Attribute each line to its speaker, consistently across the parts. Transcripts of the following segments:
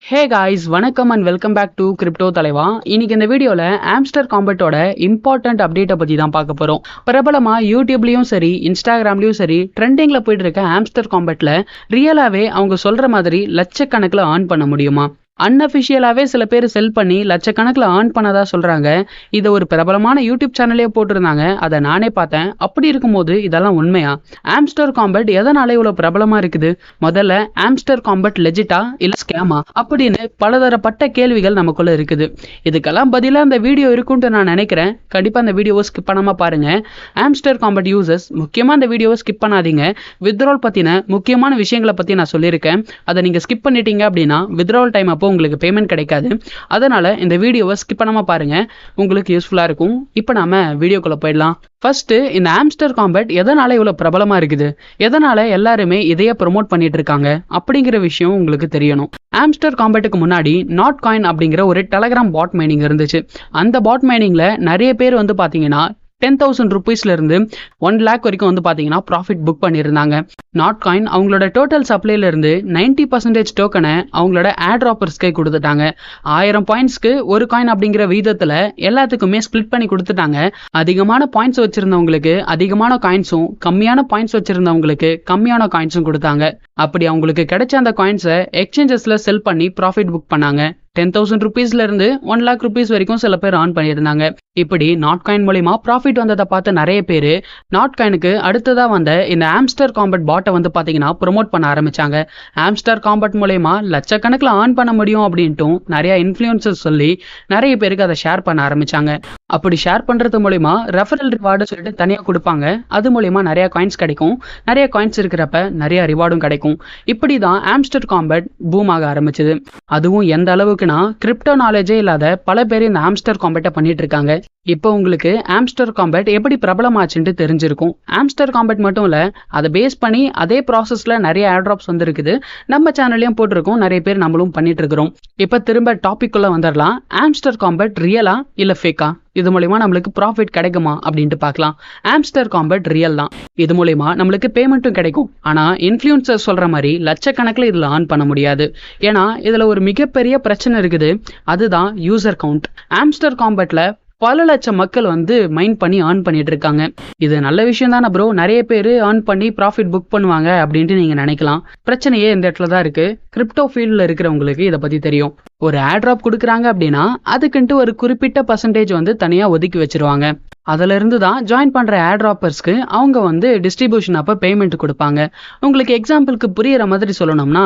Speaker 1: ஹே guys, வணக்கம் and welcome back to crypto தலைவா. இன்னைக்கு இந்த வீடியோவில் ஆம்ஸ்டர் காம்பட்டோட இம்பார்ட்டன்ட் அப்டேட்டை பற்றி தான் பார்க்க போகிறோம். பிரபலமாக யூடியூப்லேயும் சரி இன்ஸ்டாகிராம்லேயும் சரி ட்ரெண்டிங்கில் போயிட்டு இருக்க ஆம்ஸ்டர் காம்பட்டில் ரியலாகவே அவங்க சொல்கிற மாதிரி லட்சக்கணக்கில் ஆன் பண்ண முடியுமா? அன்அஃபிஷியலாகவே சில பேர் செல் பண்ணி லட்சக்கணக்கில் ஆன் பண்ணதா சொல்கிறாங்க. இதை ஒரு பிரபலமான யூடியூப் சேனலே போட்டிருந்தாங்க. அதை நானே பார்த்தேன். அப்படி இருக்கும்போது இதெல்லாம் உண்மையா? ஆம்ஸ்டர் காம்பட் எதனால இவ்வளோ பிரபலமாக இருக்குது? முதல்ல ஆம்ஸ்டர் காம்பட் லெஜிட்டா இல்லை ஸ்கேமா அப்படின்னு பலதரப்பட்ட கேள்விகள் நமக்குள்ள இருக்குது. இதுக்கெல்லாம் பதிலாக இந்த வீடியோ இருக்குன்ட்டு நான் நினைக்கிறேன். கண்டிப்பாக அந்த வீடியோவை ஸ்கிப் பண்ணாமல் பாருங்க. ஆம்ஸ்டர் காம்பட் யூசர்ஸ் முக்கியமாக இந்த வீடியோவை ஸ்கிப் பண்ணாதீங்க. வித்ட்ரால் பற்றின முக்கியமான விஷயங்களை பற்றி நான் சொல்லியிருக்கேன். அதை நீங்கள் ஸ்கிப் பண்ணிட்டீங்க அப்படின்னா வித்ட்ரால் டைம் அப்போ உங்களுக்கு பேமெண்ட் கிடைக்காது. அதனால இந்த வீடியோவை ஸ்கிப் பண்ணாம பாருங்க, உங்களுக்கு யூஸ்ஃபுல்லா இருக்கும். இப்போ நாம வீடியோக்குள்ள போயிடலாம். ஃபர்ஸ்ட், இந்த ஆம்ஸ்டர் காம்பட் எதனால இவ்வளவு பிரபலமா இருக்குது, எதனால எல்லாருமே இதையே ப்ரொமோட் பண்ணிட்டு இருக்காங்க அப்படிங்கிற விஷயம் உங்களுக்கு தெரியணும். ஆம்ஸ்டர் காம்பட்டுக்கு முன்னாடி நாட் காயின் அப்படிங்கிற ஒரு டெலகிராம் பாட் மைனிங் இருந்துச்சு. அந்த பாட் மைனிங்ல நிறைய பேர் வந்து பாத்தீங்கன்னா 10,000 rupeesல இருந்து 1 lakh வரைக்கும் வந்து பாத்தீங்கன்னா ப்ராஃபிட் புக் பண்ணியிருந்தாங்க. நாட் காயின் அவங்களோட டோட்டல் சப்ளைல இருந்து 90% டோக்கனை அவங்களோட ஆட்ராப்பர்ஸ்க்கே கொடுத்துட்டாங்க. 1000 பாயிண்ட்ஸ்க்கு ஒரு காயின் அப்படிங்கிற விதத்துல எல்லாத்துக்குமே ஸ்பிளிட் பண்ணி கொடுத்துட்டாங்க. அதிகமான பாயிண்ட்ஸ் வச்சிருந்தவங்களுக்கு அதிகமான காயின்ஸும், கம்மியான பாயிண்ட்ஸ் வச்சிருந்தவங்களுக்கு கம்மியான காயின்ஸும் கொடுத்தாங்க. அப்படி அவங்களுக்கு கிடைச்ச அந்த காயின்ஸை எக்ஸ்சேஞ்சஸ்ல செல் பண்ணி ப்ராஃபிட் புக் பண்ணாங்க. 10,000 rupeesல இருந்து 1 lakh rupees வரைக்கும் சில பேர் ஆன் பண்ணியிருந்தாங்க. இப்படி நாட் காயின் மூலியமா ப்ராஃபிட் வந்ததை பார்த்து நிறைய பேர் நாட் காயினுக்கு அடுத்ததா வந்த இந்த ஆம்ஸ்டர் காம்பட் பாட்டை வந்து பாத்தீங்கன்னா ப்ரொமோட் பண்ண ஆரம்பிச்சாங்க. ஆம்ஸ்டர் காம்பட் மூலயமா லட்சக்கணக்கில் ஆன் பண்ண முடியும் அப்படின்ட்டும் நிறைய இன்ஃப்ளூயன்சர்ஸ் சொல்லி நிறைய பேருக்கு அதை ஷேர் பண்ண ஆரம்பிச்சாங்க. அப்படி ஷேர் பண்றது மூலயமா ரெஃபரல் ரிவார்டு சொல்லிட்டு தனியாக கொடுப்பாங்க. அது மூலயமா நிறைய காயின்ஸ் கிடைக்கும். நிறைய காயின்ஸ் இருக்கிறப்ப நிறைய ரிவார்டும் கிடைக்கும். இப்படிதான் ஆம்ஸ்டர் காம்பட் பூம் ஆக ஆரம்பிச்சது. அதுவும் எந்த அளவுக்குன்னா கிரிப்டோ நாலேஜே இல்லாத பல பேர் இந்த ஆம்ஸ்டர் காம்பட்டை பண்ணிட்டு இருக்காங்க. இப்போ உங்களுக்கு ஆம்ஸ்டர் காம்பட் எப்படி பிரபலமாச்சுன்னு தெரிஞ்சிருக்கும். ஆம்ஸ்டர் காம்பட் மட்டும் இல்ல, அதை பேஸ் பண்ணி அதே ப்ராசஸ்ல நிறைய ஏர்ட்ராப்ஸ் வந்து இருக்குது. நம்ம சேனல்லையும் போட்டிருக்கோம், நிறைய பேர் நம்மளும் பண்ணிட்டு இருக்கிறோம். இப்போ திரும்ப டாபிக் உள்ள வந்துடலாம். ஆம்ஸ்டர் காம்பட் ரியலா இல்ல ஃபேக்கா? இது மூலயமா நம்மளுக்கு ப்ராஃபிட் கிடைக்குமா அப்படின்ட்டு பார்க்கலாம். ஆம்ஸ்டர் காம்பட் ரியல் தான். இது மூலயமா நம்மளுக்கு பேமெண்ட்டும் கிடைக்கும். ஆனா இன்ஃப்ளூயன்சர் சொல்ற மாதிரி லட்சக்கணக்கில் இதுல ஆன் பண்ண முடியாது. ஏன்னா இதுல ஒரு மிகப்பெரிய பிரச்சனை இருக்குது. அதுதான் யூசர் கவுண்ட். ஆம்ஸ்டர் காம்பட்ல பல லட்சம் மக்கள் வந்து மைண்ட் பண்ணி ஆன் பண்ணிட்டு இருக்காங்க. இது நல்ல விஷயம் தானே ப்ரோ, நிறைய பேர் ஆன் பண்ணி ப்ராஃபிட் புக் பண்ணுவாங்க அப்படின்ட்டு நீங்க நினைக்கலாம். பிரச்சனையே இந்த இடத்துல தான் இருக்கு. கிரிப்டோ ஃபீல்ட்ல இருக்கிறவங்களுக்கு இதை பத்தி தெரியும். ஒரு ஆட்ராப் கொடுக்குறாங்க அப்படின்னா அதுக்குன்ட்டு ஒரு குறிப்பிட்ட பர்சன்டேஜ் வந்து தனியா ஒதுக்கி வச்சிருவாங்க. அதுல இருந்து தான் ஜாயின் பண்ற ஆட்ராப்பர்ஸ்க்கு அவங்க வந்து டிஸ்ட்ரிபியூஷன் அப்ப பேமெண்ட் கொடுப்பாங்க. உங்களுக்கு எக்ஸாம்பிளுக்கு புரியுற மாதிரி சொல்லணும்னா,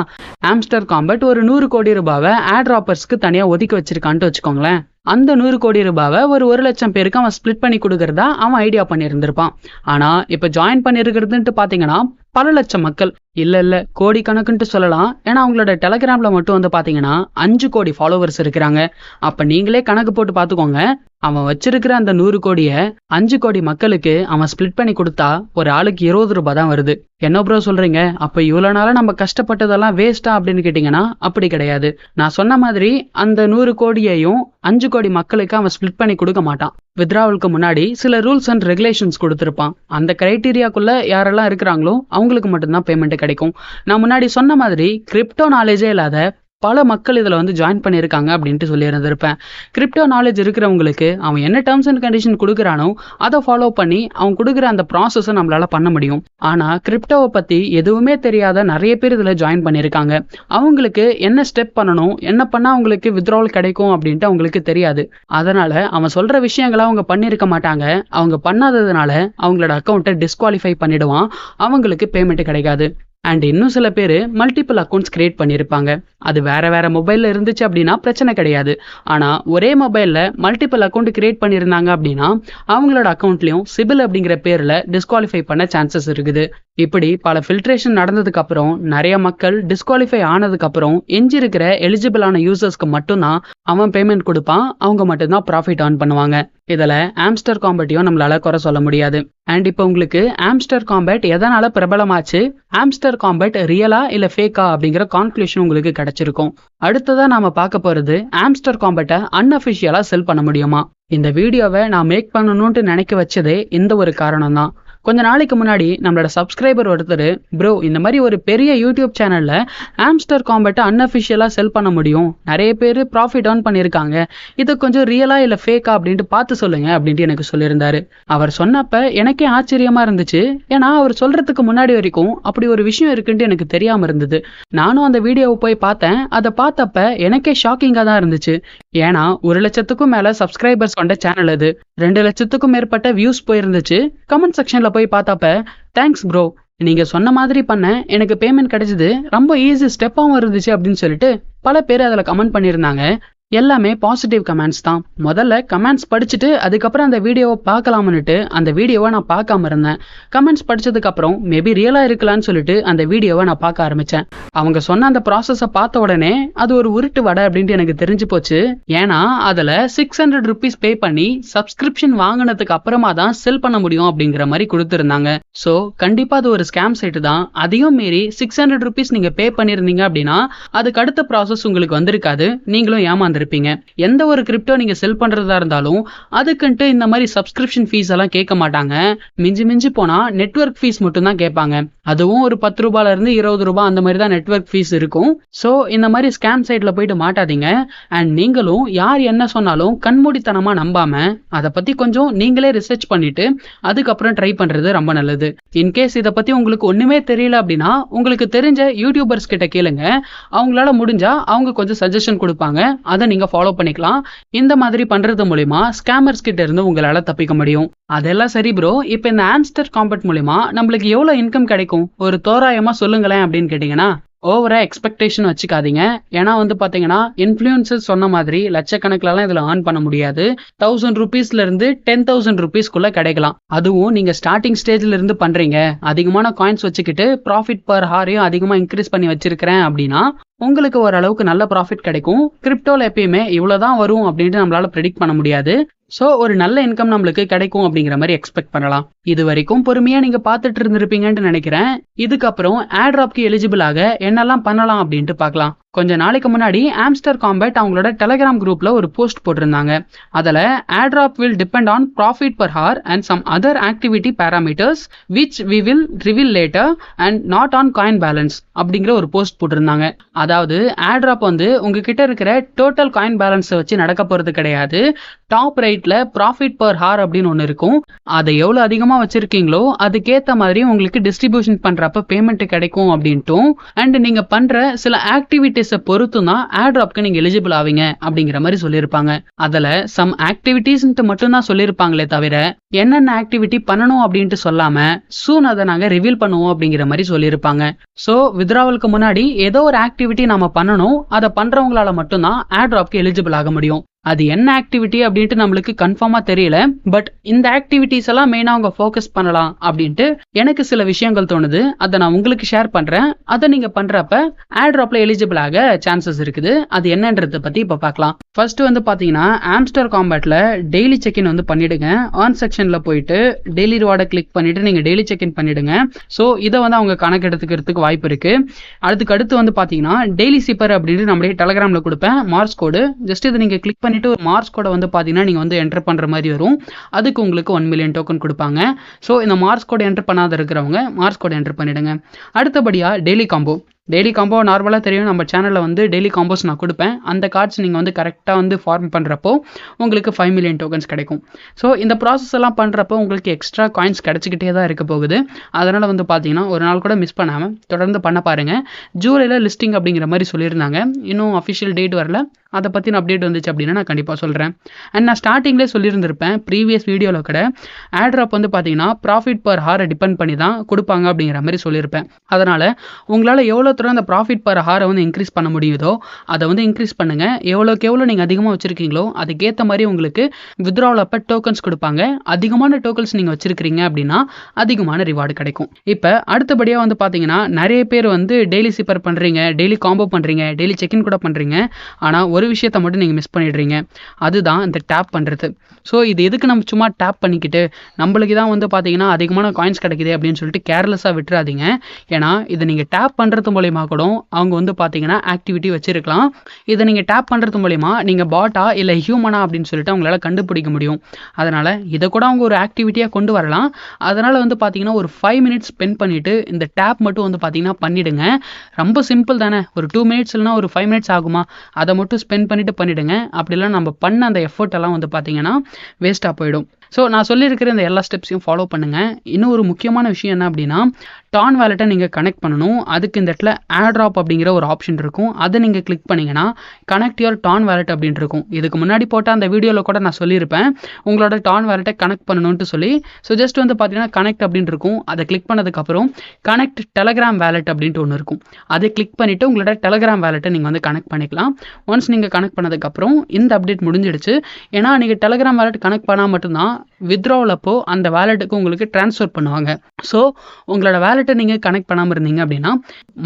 Speaker 1: ஆம்ஸ்டர் காம்பட் ஒரு 100 கோடி ரூபாவை ஆட்ராப்பர்ஸ்க்கு தனியா ஒதுக்கி வச்சிருக்கான்ட்டு வச்சுக்கோங்களேன். அந்த 100 கோடி ரூபாவை ஒரு 1 லட்சம் பேருக்கு அவன் ஸ்பிளிட் பண்ணி கொடுக்கறதா அவன் ஐடியா பண்ணியிருந்திருப்பான். ஆனா இப்ப ஜாயின் பண்ணிருக்கிறதுன்ட்டு பாத்தீங்கன்னா பல லட்சம் மக்கள், இல்ல கோடி கணக்குன்ட்டு சொல்லலாம். ஏன்னா அவங்களோட டெலகிராம்ல மட்டும் வந்து பாத்தீங்கன்னா 5 கோடி ஃபாலோவர்ஸ் இருக்கிறாங்க. அப்ப நீங்களே கணக்கு போட்டு பாத்துக்கோங்க. அவன் வச்சிருக்கிற அந்த 100 கோடியை 5 கோடி மக்களுக்கு அவன் ஸ்பிளிட் பண்ணி கொடுத்தா ஒரு ஆளுக்கு 20 ரூபாய் தான் வருது. என்ன ப்ரோ சொல்றீங்க, அப்ப இவ்வளவு நாளா நம்ம கஷ்டப்பட்டதெல்லாம் வேஸ்டா அப்படின்னு கேட்டீங்கன்னா அப்படி கிடையாது. நான் சொன்ன மாதிரி அந்த 100 கோடியையும் 5 கோடி மக்களுக்கு அவன் ஸ்பிளிட் பண்ணி கொடுக்க மாட்டான். வித்ராவலுக்கு முன்னாடி சில ரூல்ஸ் அண்ட் ரெகுலேஷன்ஸ் கொடுத்திருப்பான். அந்த கிரைட்டீரியாக்குள்ள யாரெல்லாம் இருக்கிறாங்களோ அவங்களுக்கு மட்டும்தான் பேமெண்ட் கிடைக்கும். நான் முன்னாடி சொன்ன மாதிரி கிரிப்டோ நாலேஜே இல்லாத பல மக்கள் இதுல வந்து ஜாயின் பண்ணியிருக்காங்க அப்படின்ட்டு சொல்லி இருந்திருப்பேன். கிரிப்டோ நாலேஜ் இருக்கிறவங்களுக்கு அவன் என்ன டேர்ம்ஸ் அண்ட் கண்டிஷன் கொடுக்குறானோ அதை ஃபாலோ பண்ணி அவன் கொடுக்குற அந்த ப்ராசஸை நம்மளால பண்ண முடியும். ஆனா கிரிப்டோவை பத்தி எதுவுமே தெரியாத நிறைய பேர் இதுல ஜாயின் பண்ணியிருக்காங்க. அவங்களுக்கு என்ன ஸ்டெப் பண்ணணும், என்ன பண்ணா அவங்களுக்கு வித்ட்ராவல் கிடைக்கும் அப்படின்ட்டு அவங்களுக்கு தெரியாது. அதனால அவன் சொல்ற விஷயங்களை அவங்க பண்ணியிருக்க மாட்டாங்க. அவங்க பண்ணாததுனால அவங்களோட அக்கௌண்ட்டை டிஸ்குவாலிஃபை பண்ணிடுவான். அவங்களுக்கு பேமெண்ட் கிடைக்காது. அண்ட் இன்னும் சில பேர் மல்டிபிள் அக்கௌண்ட்ஸ் கிரியேட் பண்ணியிருப்பாங்க. அது வேற மொபைல்ல இருந்துச்சு அப்படின்னா பிரச்சனை கிடையாது. ஆனா ஒரே மொபைல்ல மல்டிபிள் அக்கௌண்ட் கிரியேட் பண்ணியிருந்தாங்க அப்படின்னா அவங்களோட அக்கௌண்ட்லயும் சிபில் அப்படிங்கிற பேர்ல டிஸ்குவாலிஃபை பண்ண சான்சஸ் இருக்குது. இப்படி பல ஃபில்ட்ரேஷன் நடந்ததுக்கு அப்புறம் நிறைய மக்கள் டிஸ்குவாலிஃபை ஆனதுக்கு அப்புறம் எஞ்சி இருக்கிற எலிஜிபிளான யூசர்ஸ்க்கு மட்டும்தான் அவன் பேமெண்ட் கொடுப்பான். அவங்க மட்டும்தான் ப்ராஃபிட் ஆன் பண்ணுவாங்க. இதுல ஆம்ஸ்டர் காம்பட்டையும் நம்மளால குறை சொல்ல முடியாது. அண்ட் இப்போ உங்களுக்கு ஆம்ஸ்டர் காம்பட் எதனால பிரபலமாச்சு, ஆம்ஸ்டர் காம்பட் ரியலா இல்ல ஃபேக்கா அப்படிங்கிற கான்க்ளூஷன் உங்களுக்கு கிடைச்சிருக்கும். அடுத்ததா நாம பார்க்க போறது ஆம்ஸ்டர் காம்பட்டை அன்அஃபிஷியலா செல் பண்ண முடியுமா. இந்த வீடியோவை நான் மேக் பண்ணணும்னு நினைக்க வச்சதே இந்த ஒரு காரணம் தான். கொஞ்ச நாளைக்கு முன்னாடி நம்மளோட சப்ஸ்கிரைபர் ஒருத்தர், ப்ரோ இந்த மாதிரி ஒரு பெரிய யூடியூப் சேனல்ல ஆம்ஸ்டர் காம்பேட்டை அன்அஃபிஷியலா செல் பண்ண முடியும், நிறைய பேர் ப்ராஃபிட் ஏர்ன் பண்ணியிருக்காங்க, இது கொஞ்சம் ரியலா இல்ல ஃபேக்கா அப்படின்ட்டு பார்த்து சொல்லுங்க அப்படின்ட்டு எனக்கு சொல்லியிருந்தாரு. அவர் சொன்னப்ப எனக்கே ஆச்சரியமா இருந்துச்சு. ஏன்னா அவர் சொல்றதுக்கு முன்னாடி வரைக்கும் அப்படி ஒரு விஷயம் இருக்குன்ட்டு எனக்கு தெரியாம இருந்தது. நானும் அந்த வீடியோவை போய் பார்த்தேன். அதை பார்த்தப்ப எனக்கே ஷாக்கிங்கா தான் இருந்துச்சு. ஏன்னா 1 லட்சத்துக்கும் மேல சப்ஸ்கிரைபர்ஸ் கொண்ட சேனல் அது. 2 லட்சத்துக்கும் மேற்பட்ட வியூஸ் போயிருந்துச்சு. கமெண்ட் செக்ஷன்ல போய் பார்த்தப்ப, தேங்க்ஸ் ப்ரோ, நீங்க சொன்ன மாதிரி பண்ண எனக்கு பேமெண்ட் கிடைச்சது, ரொம்ப ஈஸி ஸ்டெப்பாகவும் இருந்துச்சு அப்படின்னு சொல்லிட்டு பல பேர் அதில் கமெண்ட் பண்ணியிருந்தாங்க. எல்லாமே பாசிட்டிவ் கமெண்ட்ஸ் தான். முதல்ல கமெண்ட்ஸ் படிச்சுட்டு அதுக்கப்புறம் அந்த வீடியோவை பார்க்கலாம்னுட்டு அந்த வீடியோவை நான் பார்க்காம இருந்தேன். கமெண்ட்ஸ் படிச்சதுக்கு அப்புறம் மேபி ரியலா இருக்கலாம்னு சொல்லிட்டு அந்த வீடியோவை நான் பார்க்க ஆரம்பிச்சேன். அவங்க சொன்ன அந்த ப்ராசஸை பார்த்த உடனே அது ஒரு உருட்டு வடை அப்படின்ட்டு எனக்கு தெரிஞ்சு போச்சு. ஏன்னா அதுல 600 rupees பே பண்ணி சப்ஸ்கிரிப்ஷன் வாங்கினதுக்கு அப்புறமா தான் செல் பண்ண முடியும் அப்படிங்கிற மாதிரி கொடுத்துருந்தாங்க. ஸோ கண்டிப்பா அது ஒரு ஸ்கேம் சைட்டு தான். அதையும் மீறி 600 rupees நீங்க பே பண்ணிருந்தீங்க அப்படின்னா அதுக்கு அடுத்த ப்ராசஸ் உங்களுக்கு வந்திருக்காது, நீங்களும் ஏமாந்து இருப்பீங்க. எந்த ஒரு கிரிப்டோ நீங்க செல் பண்றதா இருந்தாலும் அதுக்குன்ட்டு இந்த மாதிரி சப்ஸ்கிரிப்ஷன் ஃபீஸ் எல்லாம் கேட்க மாட்டாங்க. மிஞ்சி மிஞ்சி போனா நெட்வொர்க் ஃபீஸ் மட்டும் தான் கேட்பாங்க. அதுவும் ஒரு 10 ரூபாயில இருந்து 20 ரூபாய் அந்த மாதிரி தான் நெட்வொர்க் ஃபீஸ் இருக்கும். ஸோ இந்த மாதிரி ஸ்கேம் சைட்ல போயிட்டு மாட்டாதீங்க. அண்ட் நீங்களும் யார் என்ன சொன்னாலும் கண்மூடித்தனமா நம்பாம அதை பத்தி கொஞ்சம் நீங்களே ரிசர்ச் பண்ணிட்டு அதுக்கப்புறம் ட்ரை பண்றது ரொம்ப நல்லது. இன்கேஸ் இதை பத்தி உங்களுக்கு ஒண்ணுமே தெரியல அப்படின்னா உங்களுக்கு தெரிஞ்ச யூடியூபர்ஸ் கிட்ட கேளுங்க. அவங்களால முடிஞ்சா அவங்க கொஞ்சம் சஜஷன் கொடுப்பாங்க. அதை நீங்க ஃபாலோ பண்ணிக்கலாம். இந்த மாதிரி பண்றது மூலியமா ஸ்கேமர்ஸ் கிட்ட இருந்து உங்களால தப்பிக்க முடியும். அதெல்லாம் சரி ப்ரோ, இப்போ இந்த ஆம்ஸ்டர் காம்பேட் மூலியமா நம்மளுக்கு எவ்வளவு இன்கம் கிடைக்கும், ஒரு தோராயமா சொல்லுங்களேன் அப்படின்னு கேட்டீங்கன்னா, ஓவரா எக்ஸ்பெக்டேஷன் வச்சுக்காதீங்க. ஏன்னா பாத்தீங்கன்னா இன்ஃபுளுசர் சொன்ன மாதிரி லட்சக்கணக்கிலலாம் இதுல ஏர்ன் பண்ண முடியாது. 1000 rupeesல இருந்து 10,000 rupeesக்குள்ள கிடைக்கலாம். அதுவும் நீங்க ஸ்டார்டிங் ஸ்டேஜ்ல இருந்து பண்றீங்க, அதிகமான காயின்ஸ் வச்சுக்கிட்டு ப்ராஃபிட் பர் ஹாரையும் அதிகமா இன்க்ரீஸ் பண்ணி வச்சிருக்கிறேன் அப்படின்னா உங்களுக்கு ஓரளவுக்கு நல்ல ப்ராஃபிட் கிடைக்கும். கிரிப்டோல எப்பயுமே இவ்வளவுதான் வரும் அப்படின்ட்டு நம்மளால ப்ரெடிக்ட் பண்ண முடியாது. ஸோ ஒரு நல்ல இன்கம் நம்மளுக்கு கிடைக்கும் அப்படிங்கிற மாதிரி எக்ஸ்பெக்ட் பண்ணலாம். இது வரைக்கும் பொறுமையா நீங்க பார்த்துட்டு இருந்திருப்பீங்கன்னு நினைக்கிறேன். இதுக்கப்புறம் ஏர்ட்ராப்க்கு எலிஜிபிள் ஆக என்னெல்லாம் பண்ணலாம் அப்படின்ட்டு பார்க்கலாம். கொஞ்ச நாளைக்கு முன்னாடி ஆம்ஸ்டர் காம்பேட் அவங்களோட டெலிகிராம் குரூப்ல ஒரு போஸ்ட் போட்டிருந்தாங்க. அதுல airdrop will depend on profit per hour and some other activity parameters which we will reveal later and not on coin balance அப்படிங்கிற ஒரு போஸ்ட் போட்டிருந்தாங்க. அதாவது ஏர்ட்ராப் உங்ககிட்ட இருக்கிற டோட்டல் காயின் பேலன்ஸை வச்சு நடக்க போறது கிடையாது. டாப் ரைட்ல ப்ராஃபிட் பர் ஹார் அப்படின்னு ஒன்று இருக்கும். அதை எவ்வளவு அதிகமா வச்சிருக்கீங்களோ அதுக்கேற்ற மாதிரி உங்களுக்கு டிஸ்ட்ரிபியூஷன் பண்றப்ப பேமெண்ட் கிடைக்கும் அப்படின்ட்டும், அண்ட் நீங்க பண்ற சில ஆக்டிவிட்டிஸை பொறுத்து தான் ஏர்ட்ராப்க்கு நீங்க எலிஜிபிள் ஆவீங்க அப்படிங்கிற மாதிரி சொல்லியிருப்பாங்க. அதுல சம் ஆக்டிவிட்டிஸ் மட்டும் தான் சொல்லியிருப்பாங்களே தவிர என்னென்ன ஆக்டிவிட்டி பண்ணணும் அப்படின்ட்டு சொல்லாம சூன் அதை நாங்க ரிவீல் பண்ணுவோம் அப்படிங்கிற மாதிரி சொல்லியிருப்பாங்க. ஸோ வித்ராவலுக்கு முன்னாடி ஏதோ ஒரு ஆக்டிவிட்டி நாம பண்ணணும், அதை பண்றவங்களால மட்டும்தான் ஏர்ட்ராப்க்கு எலிஜிபிள் ஆக முடியும். அது என்ன ஆக்டிவிட்டி அப்படின்ட்டு நம்மளுக்கு கன்ஃபார்மா தெரியல. பட் இந்த ஆக்டிவிட்டிஸ் எல்லாம் மெயினா அவங்க ஃபோக்கஸ் பண்ணலாம் அப்படின்ட்டு எனக்கு சில விஷயங்கள் தோணுது. அதை நான் உங்களுக்கு ஷேர் பண்றேன். அதை நீங்க பண்றப்ப ஏர்ட்ராப்ல எலிஜிபிள் ஆக சான்சஸ் இருக்குது. அது என்னன்றதை பத்தி இப்ப பார்க்கலாம். ஃபர்ஸ்ட் பாத்தீங்கன்னா ஆம்ஸ்டர் காம்பேட்ல டெய்லி செக்இன் பண்ணிடுங்க. ஆன் செக்ஷன்ல போயிட்டு டெய்லி ரிவார்டை கிளிக் பண்ணிட்டு நீங்க டெய்லி செக்இன் பண்ணிடுங்க. ஸோ இதை அவங்க கணக்கெடுத்துக்கிறதுக்கு வாய்ப்பு இருக்கு. அடுத்து பாத்தீங்கன்னா டெய்லி சிப்பர் அப்படின்னு நம்மளுடைய டெலிகிராம்ல கொடுப்பேன் மார்ஸ் கோடு. ஜஸ்ட் இதை நீங்க கிளிக் பண்ணிட்டு ஒரு மார்ஸ் கோடை பாத்தீங்கன்னா நீங்க என்டர் பண்ற மாதிரி வரும். அதுக்கு உங்களுக்கு 1 million டோக்கன் கொடுப்பாங்க. ஸோ இந்த மார்ஸ் கோட் என்டர் பண்ணாத இருக்கிறவங்க மார்ஸ் கோட் என்டர் பண்ணிடுங்க. அடுத்தபடியா டெய்லி காம்போ நார்மலாக தெரியும். நம்ம சேனலில் டெய்லி காம்போஸ் நான் கொடுப்பேன். அந்த கார்ட்ஸ் நீங்கள் கரெக்டாக ஃபார்ம் பண்ணுறப்போ உங்களுக்கு 5 million டோக்கன்ஸ் கிடைக்கும். ஸோ இந்த ப்ராசஸ் எல்லாம் பண்ணுறப்போ உங்களுக்கு எக்ஸ்ட்ரா காயின்ஸ் கிடைச்சிக்கிட்டே தான் இருக்க போகுது. அதனால் பார்த்தீங்கன்னா ஒரு நாள் கூட மிஸ் பண்ணாமல் தொடர்ந்து பண்ண பாருங்கள். ஜூலையில் லிஸ்டிங் அப்படிங்கிற மாதிரி சொல்லியிருந்தாங்க. இன்னும் அஃபிஷியல் டேட் வரல. அதை பற்றின அப்டேட் வந்துச்சு அப்படின்னா நான் கண்டிப்பாக சொல்கிறேன். அண்ட் நான் ஸ்டார்டிங்லேயே சொல்லியிருந்திருப்பேன் ப்ரீவியஸ் வீடியோவில் கூட ஏர்ட்ராப் பார்த்தீங்கன்னா ப்ராஃபிட் பர் ஹாரை டிபெண்ட் பண்ணி தான் கொடுப்பாங்க அப்படிங்கிற மாதிரி சொல்லியிருப்பேன். அதனால் உங்களால் எவ்வளோ தூரம் அந்த ப்ராஃபிட் பர் ஹாரை இன்க்ரீஸ் பண்ண முடியுதோ அதை இன்க்ரீஸ் பண்ணுங்க. எவ்வளோக்கு எவ்வளோ நீங்கள் அதிகமாக வச்சிருக்கீங்களோ அதுக்கேற்ற மாதிரி உங்களுக்கு வித்ட்ராவல் அப்போ டோக்கன்ஸ் கொடுப்பாங்க. அதிகமான டோக்கன்ஸ் நீங்கள் வச்சிருக்கிறீங்க அப்படின்னா அதிகமான ரிவார்டு கிடைக்கும். இப்போ அடுத்தபடியாக பார்த்தீங்கன்னா நிறைய பேர் டெய்லி சிப்பர் பண்ணுறீங்க, டெய்லி காம்போ பண்ணுறீங்க, டெய்லி செக்இன் கூட பண்ணுறீங்க. ஆனால் ஒரு விஷயத்தை மட்டும் நீங்கள் மிஸ் பண்ணிடுறீங்க. அதுதான் இந்த டேப் பண்ணுறது. ஸோ இது எதுக்கு நம்ம சும்மா டேப் பண்ணிக்கிட்டு நம்மளுக்கு தான் பார்த்தீங்கன்னா அதிகமான காயின்ஸ் கிடைக்குது அப்படின்னு சொல்லிட்டு கேர்லெஸ்ஸாக விட்டுறாதீங்க. ஏன்னா இதை நீங்கள் டேப் பண்ணுறது மூலமா மூலியமா கூட அவங்க வந்து பார்த்தீங்கன்னா ஆக்டிவிட்டி வச்சிருக்கலாம். இதை நீங்கள் டேப் பண்ணுறது மூலிமா நீங்கள் பாட்டா இல்லை ஹியூமனா அப்படின்னு சொல்லிட்டு அவங்களால கண்டுபிடிக்க முடியும். அதனால் இதை கூட அவங்க ஒரு ஆக்டிவிட்டியாக கொண்டு வரலாம். அதனால் வந்து பார்த்தீங்கன்னா ஒரு 5 மினிட்ஸ் ஸ்பெண்ட் பண்ணிவிட்டு இந்த டேப் மட்டும் வந்து பார்த்தீங்கன்னா பண்ணிவிடுங்க. ரொம்ப சிம்பிள் தானே, ஒரு 2 மினிட்ஸ் இல்லைனா ஒரு 5 மினிட்ஸ் ஆகுமா, அதை மட்டும் ஸ்பெண்ட் பண்ணிவிடுங்க. அப்படிலாம் நம்ம பண்ண அந்த எஃபர்ட் எல்லாம் வந்து பார்த்தீங்கன்னா வேஸ்ட்டாக போயிடும். ஸோ நான் சொல்லியிருக்கிற இந்த எல்லா ஸ்டெப்ஸையும் ஃபாலோ பண்ணுங்கள். இன்னும் ஒரு முக்கியமான விஷயம் என்ன அப்படின்னா, டான் வேலெட்டை நீங்கள் கனெக்ட் பண்ணணும். அதுக்கு இந்த இடத்துல ஏர்ட்ராப் அப்படிங்கிற ஒரு ஆப்ஷன் இருக்கும். அதை நீங்கள் கிளிக் பண்ணிங்கன்னா கனெக்ட் யுவர் டான் வேலெட் அப்படின்னு இருக்கும். இதுக்கு முன்னாடி போட்ட அந்த வீடியோவில் கூட நான் சொல்லியிருப்பேன் உங்களோட டான் வேலெட்டை கனெக்ட் பண்ணணும்ட்டு சொல்லி. ஸோ ஜஸ்ட் வந்து பார்த்தீங்கன்னா கனெக்ட் அப்படின்னு இருக்கும். அதை கிளிக் பண்ணதுக்கப்புறம் கனெக்ட் டெலகிராம் வேலெட் அப்படின்ட்டு ஒன்று இருக்கும். அதை கிளிக் பண்ணிவிட்டு உங்களோட டெலகிராம் வேலெட்டை நீங்கள் வந்து கனெக்ட் பண்ணிக்கலாம். ஒன்ஸ் நீங்கள் கனெக்ட் பண்ணதுக்கப்புறம் இந்த அப்டேட் முடிஞ்சிடுச்சு. ஏன்னா நீங்கள் டெலகிராம் வேலெட் கனெக்ட் பண்ணால் மட்டும்தான் வித்ட்ராவல் அப்போ அந்த வேலெட்டுக்கு உங்களுக்கு ட்ரான்ஸ்ஃபர் பண்ணுவாங்க. ஸோ உங்களோட வேலெட்டை நீங்கள் கனெக்ட் பண்ணாமல் இருந்தீங்க அப்படின்னா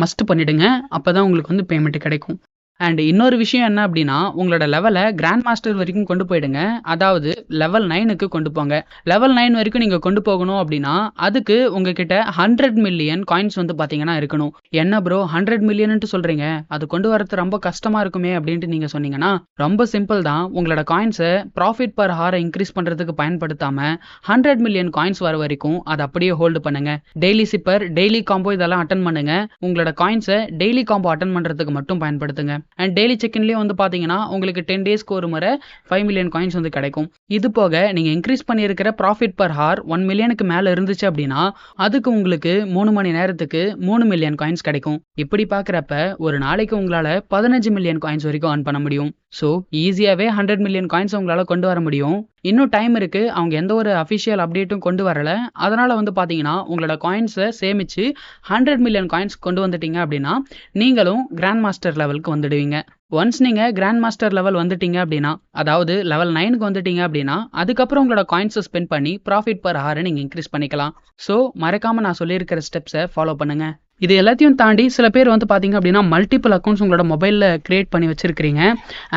Speaker 1: மஸ்ட் பண்ணிவிடுங்க. அப்போ தான் உங்களுக்கு வந்து பேமெண்ட் கிடைக்கும். அண்ட் இன்னொரு விஷயம் என்ன அப்படின்னா, உங்களோட லெவலை கிராண்ட் மாஸ்டர் வரைக்கும் கொண்டு போயிடுங்க. அதாவது லெவல் 9க்கு கொண்டு போங்க. லெவல் 9 வரைக்கும் நீங்கள் கொண்டு போகணும் அப்படின்னா அதுக்கு உங்ககிட்ட 100 மில்லியன் காயின்ஸ் வந்து பார்த்தீங்கன்னா இருக்கணும். என்ன ப்ரோ 100 மில்லியன்ட்டு சொல்கிறீங்க, அது கொண்டு வரது ரொம்ப கஷ்டமாக இருக்குமே அப்படின்ட்டு நீங்கள் சொன்னீங்கன்னா ரொம்ப சிம்பிள் தான். உங்களோட காயின்ஸை ப்ராஃபிட் பர் ஹாரை இன்க்ரீஸ் பண்ணுறதுக்கு பயன்படுத்தாமல் 100 மில்லியன் காயின்ஸ் வர வரைக்கும் அதை அப்படியே ஹோல்டு பண்ணுங்க. டெய்லி சிப்பர், டெய்லி காம்போ இதெல்லாம் அட்டன் பண்ணுங்க. உங்களோட காயின்ஸை டெய்லி காம்போ அட்டன் பண்ணுறதுக்கு மட்டும் பயன்படுத்துங்க. அண்ட் டெய்லி செக்இன்லேயே வந்து பார்த்தீங்கன்னா உங்களுக்கு 10 டேஸ்க்கு ஒரு முறை 5 மில்லியன் காயின்ஸ் வந்து கிடைக்கும். இது போக நீங்கள் இன்க்ரீஸ் பண்ணியிருக்கிற ப்ராஃபிட் பர் ஹார் 1 மில்லியனுக்கு மேலே இருந்துச்சு அப்படின்னா அதுக்கு உங்களுக்கு 3 மணி நேரத்துக்கு 3 மில்லியன் காயின்ஸ் கிடைக்கும். இப்படி பார்க்குறப்ப ஒரு நாளைக்கு உங்களால் 15 மில்லியன் காயின்ஸ் வரைக்கும் earn பண்ண முடியும். ஸோ ஈஸியாகவே 100 மில்லியன் காயின்ஸ் உங்களால் கொண்டு வர முடியும். இன்னும் டைம் இருக்குது. அவங்க எந்த ஒரு அஃபிஷியல் அப்டேட்டும் கொண்டு வரலை. அதனால் வந்து பார்த்தீங்கன்னா உங்களோட காயின்ஸை சேமித்து 100 மில்லியன் காயின்ஸ் கொண்டு வந்துட்டீங்க அப்படின்னா நீங்களும் கிராண்ட் மாஸ்டர் லெவலுக்கு வந்துடுவீங்க. ஒன்ஸ் நீங்கள் கிராண்ட் மாஸ்டர் லெவல் வந்துட்டீங்க அப்படின்னா, அதாவது லெவல் 9க்கு வந்துட்டீங்க அப்படின்னா அதுக்கப்புறம் உங்களோட காயின்ஸை ஸ்பெண்ட் பண்ணி ப்ராஃபிட் பர் ஹாரை நீங்கள் இன்க்ரீஸ் பண்ணிக்கலாம். ஸோ மறக்காமல் நான் சொல்லியிருக்கிற ஸ்டெப்ஸை ஃபாலோ பண்ணுங்கள். இது எல்லாத்தையும் தாண்டி சில பேர் வந்து பார்த்தீங்க அப்படின்னா மல்டிபிள் அக்கௌண்ட்ஸ் உங்களோட மொபைலில் கிரியேட் பண்ணி வச்சுருக்கிறீங்க.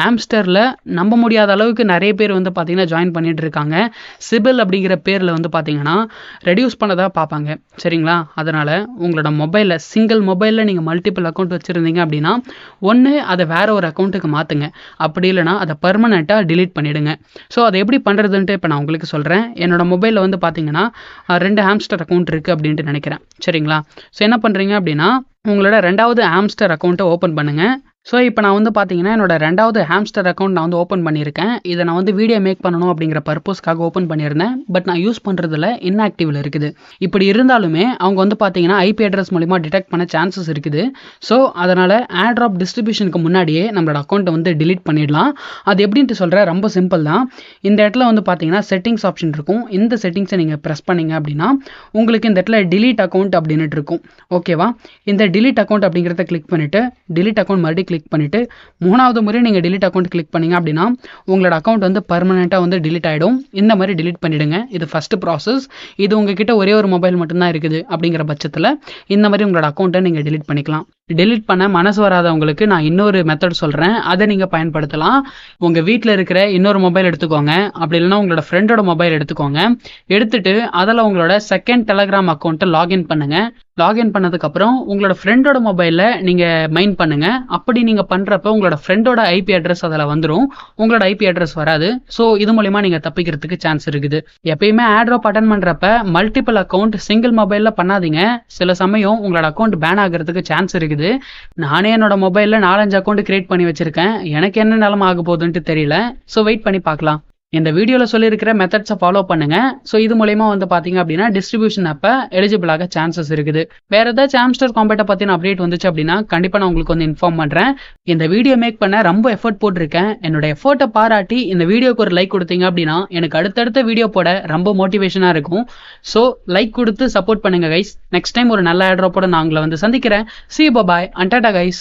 Speaker 1: ஆம்ஸ்டரில் நம்ப முடியாத அளவுக்கு நிறைய பேர் வந்து பார்த்தீங்கன்னா ஜாயின் பண்ணிட்டு இருக்காங்க. சிபில் அப்படிங்கிற பேரில் வந்து பார்த்தீங்கன்னா ரெடியூஸ் பண்ணதாக பார்ப்பாங்க. சரிங்களா? அதனால் உங்களோட மொபைலில் சிங்கிள் மொபைலில் நீங்கள் மல்டிபிள் அக்கௌண்ட் வச்சுருந்தீங்க அப்படின்னா ஒன்று அதை வேற ஒரு அக்கௌண்ட்டுக்கு மாற்றுங்க. அப்படி இல்லைனா அதை பர்மனெண்ட்டாக டிலீட் பண்ணிவிடுங்க. ஸோ அதை எப்படி பண்ணுறதுன்ட்டு இப்போ நான் உங்களுக்கு சொல்கிறேன். என்னோட மொபைலில் வந்து பார்த்தீங்கன்னா 2 ஆம்ஸ்டர் அக்கௌண்ட் இருக்குது அப்படின்ட்டு நினைக்கிறேன். சரிங்களா? ஸோ என்ன பண்ணுறீங்க அப்படின்னா உங்களோட 2வது ஆம்ஸ்டர் அக்கௌண்ட்டை ஓப்பன் பண்ணுங்க. ஸோ இப்போ நான் வந்து பார்த்தீங்கன்னா என்னோட 2வது ஹாம்ஸ்டர் அக்கௌண்ட் நான் வந்து ஓப்பன் பண்ணியிருக்கேன். இதை நான் வந்து வீடியோ மேக் பண்ணணும் அப்படிங்கிற பர்பஸ்க்காக ஓப்பன் பண்ணியிருந்தேன். பட் நான் யூஸ் பண்ணுறதுல இன்ஆக்டிவில் இருக்குது. இப்படி இருந்தாலுமே அவங்க வந்து பார்த்தீங்கன்னா ஐபி அட்ரஸ் மூலிமா டிடெக்ட் பண்ண சான்சஸ் இருக்குது. ஸோ அதனால் ஏர்ட்ராப் டிஸ்ட்ரிபியூஷனுக்கு முன்னாடியே நம்மளோட அக்கௌண்ட்டை வந்து டிலீட் பண்ணிடலாம். அது எப்படின்ட்டு சொல்கிறேன், ரொம்ப சிம்பிள் தான். இந்த இடத்துல வந்து பார்த்தீங்கன்னா செட்டிங்ஸ் ஆப்ஷன் இருக்கும். இந்த செட்டிங்ஸை நீங்கள் ப்ரெஸ் பண்ணிங்க அப்படின்னா உங்களுக்கு இந்த இடத்துல டிலீட் அக்கௌண்ட் அப்படின்னு இருக்கும். ஓகேவா? இந்த டிலீட் அக்கௌண்ட் அப்படிங்கிறத கிளிக் பண்ணிவிட்டு டிலீட் அக்கௌண்ட் மறுபடியும் கிளிக் பண்ணிவிட்டு 3வது முறை நீங்கள் டிலீட் அக்கௌண்ட் கிளிக் பண்ணீங்க அப்படின்னா உங்களோட அக்கௌண்ட் வந்து பர்மனெண்ட்டாக வந்து டிலீட் ஆகிடும். இந்த மாதிரி டிலீட் பண்ணிவிடுங்க. இது ஃபஸ்ட்டு ப்ராசஸ். இது உங்ககிட்ட ஒரே ஒரு மொபைல் மட்டும்தான் இருக்குது அப்படிங்கிற பட்சத்தில் இந்த மாதிரி உங்களோட அக்கௌண்ட்டை நீங்கள் டிலீட் பண்ணிக்கலாம். டெலிட் பண்ண மனசு வராதவங்களுக்கு நான் இன்னொரு மெத்தட் சொல்கிறேன், அதை நீங்கள் பயன்படுத்தலாம். உங்கள் வீட்டில் இருக்கிற இன்னொரு மொபைல் எடுத்துக்கோங்க. அப்படி இல்லைன்னா உங்களோட ஃப்ரெண்டோட மொபைல் எடுத்துக்கோங்க. எடுத்துட்டு அதில் உங்களோட செகண்ட் டெலகிராம் அக்கௌண்ட்டை லாகின் பண்ணுங்கள். லாகின் பண்ணதுக்கப்புறம் உங்களோட ஃப்ரெண்டோட மொபைலில் நீங்கள் மைன் பண்ணுங்கள். அப்படி நீங்கள் பண்ணுறப்ப உங்களோட ஃப்ரெண்டோட ஐபி அட்ரஸ் அதில் வந்துடும், உங்களோட ஐபி அட்ரஸ் வராது. ஸோ இது மூலிமா நீங்கள் தப்பிக்கிறதுக்கு சான்ஸ் இருக்குது. எப்பயுமே ஏர்ட்ராப் அட்டன் பண்ணுறப்ப மல்டிபிள் அக்கௌண்ட் சிங்கிள் மொபைலில் பண்ணாதீங்க. சில சமயம் உங்களோட அக்கௌண்ட் பேன் ஆகிறதுக்கு சான்ஸ் இருக்குது. நானே என்னோட மொபைலில் 4-5 அக்கௌண்ட் கிரியேட் பண்ணி வச்சிருக்கேன். எனக்கு என்ன நிலைமை ஆக போகுதுன்ட்டு தெரியல. ஸோ வெயிட் பண்ணி பார்க்கலாம். இந்த வீடியோவில் சொல்லியிருக்கிற மெத்தட்ஸை ஃபாலோ பண்ணுங்க. ஸோ இது மூலமா வந்து பார்த்தீங்க அப்படின்னா டிஸ்ட்ரிபியூஷன் அப்போ எலிஜிபிளாக சான்சஸ் இருக்குது. வேற ஏதாச்சும் ஹாம்ஸ்டர் காம்பேட்டை பற்றின அப்டேட் வந்துச்சு அப்படின்னா கண்டிப்பாக நான் உங்களுக்கு வந்து இன்ஃபார்ம் பண்ணுறேன். இந்த வீடியோ மேக் பண்ண ரொம்ப எஃபர்ட் போட்டிருக்கேன். என்னோட எஃபர்ட்டை பாராட்டி இந்த வீடியோக்கு ஒரு லைக் கொடுத்தீங்க அப்படின்னா எனக்கு அடுத்தடுத்த வீடியோ போட ரொம்ப மோட்டிவேஷனாக இருக்கும். ஸோ லைக் கொடுத்து சப்போர்ட் பண்ணுங்க கைஸ். நெக்ஸ்ட் டைம் ஒரு நல்ல ஏர்ட்ராப்போட நான் உங்களை வந்து சந்திக்கிறேன். See you, bye bye and tata guys.